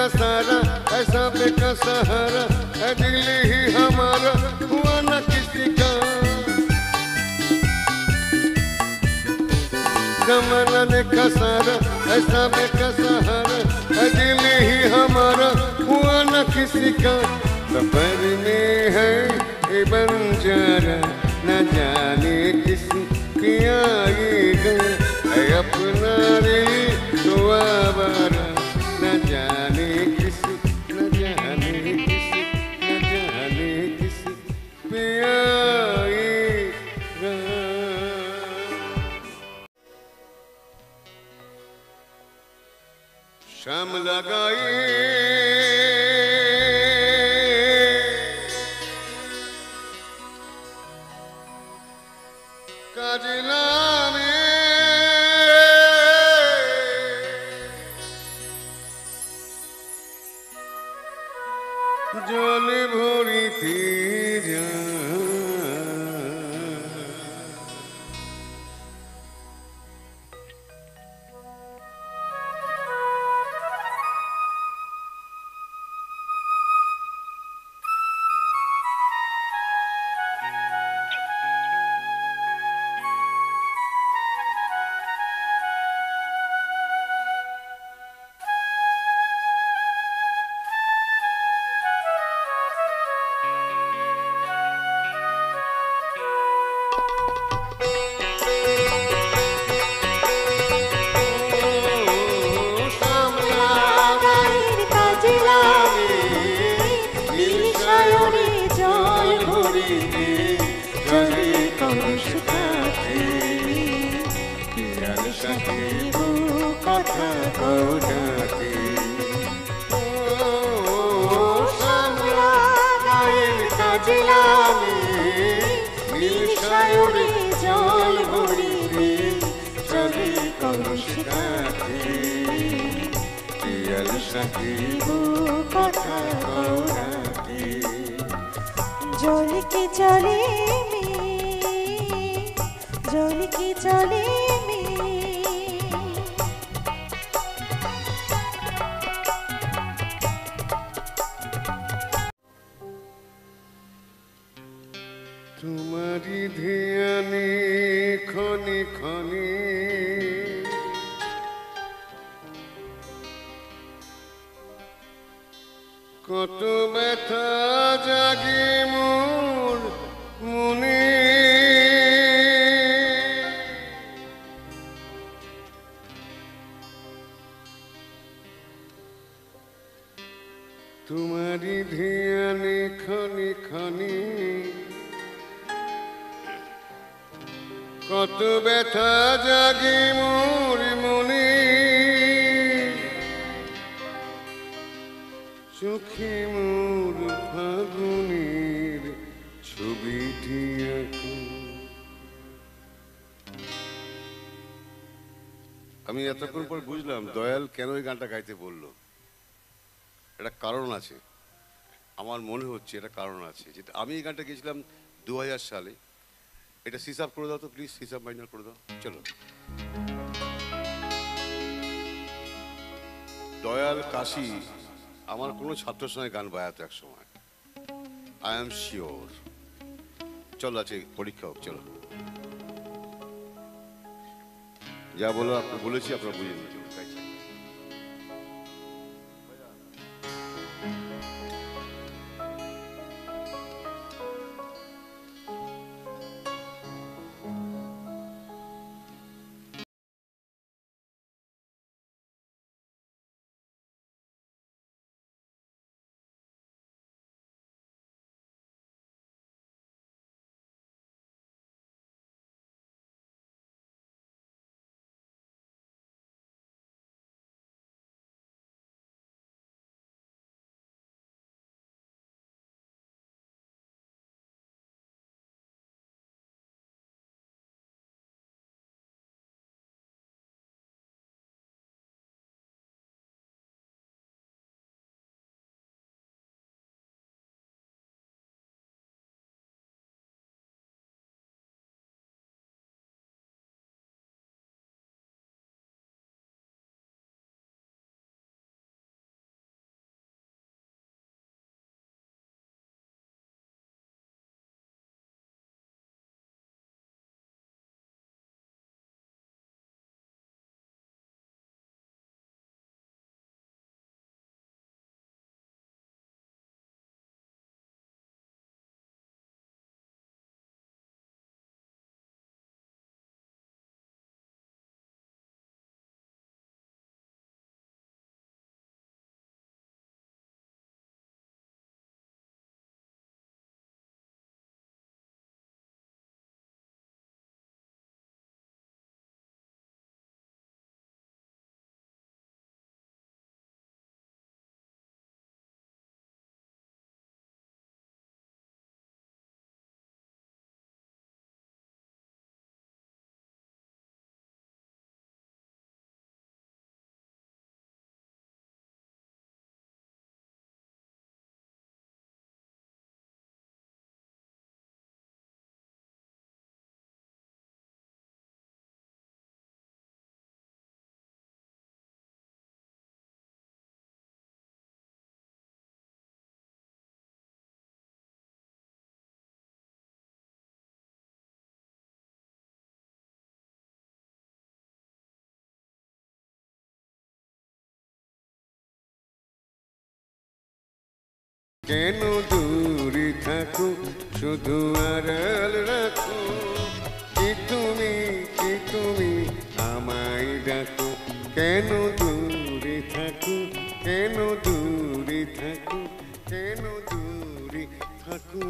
का सारा ऐसा बेकसहारा है दिल ही हमारा हुआ न किसी का जमाना ने का सारा ऐसा बेकसहारा है दिल ही हमारा हुआ न किसी का सफर में है ये बंजारा न जाने किस की आएगा है अपना रे तो आवारा न जाने किस न जाने किस न जाने किस पे आएगा शाम लगाई काजला में जल भरी थी जल के चले जल के चले तुम्हारी ध्याने खने खने কত ব্যথা জাগে মোর মনে তোমারি ধ্যানে ক্ষণে ক্ষণে কত ব্যথা জাগে মোর মনে চোখে মোর ফাগুনের ছবিটি আঁকো আমি এতক্ষণ পর বুঝলাম দয়াল কেন এই গানটা গাইতে বললো এটা কারণ আছে আমার মনে হচ্ছে এটা কারণ আছে যেটা আমি এই গানটা গেছিলাম 2000 সালে এটা সিসাব করে দাও তো প্লিজ সিসাব মাইনার করে দাও চলো দয়াল কাশি আমার কোনো ছাত্রের সঙ্গে গান বাজাতো এক সময় আই এম শিওর চলো আছে পরীক্ষা হোক চলো যা বলো আপনি বলেছি আপনারা বুঝে নিয়েছেন কেন দূরে থাকো শুধু আড়াল রাখো কি তুমি আমায় ডাকো কেন দূরে থাকো কেন দূরে থাকো কেন দূরে থাকো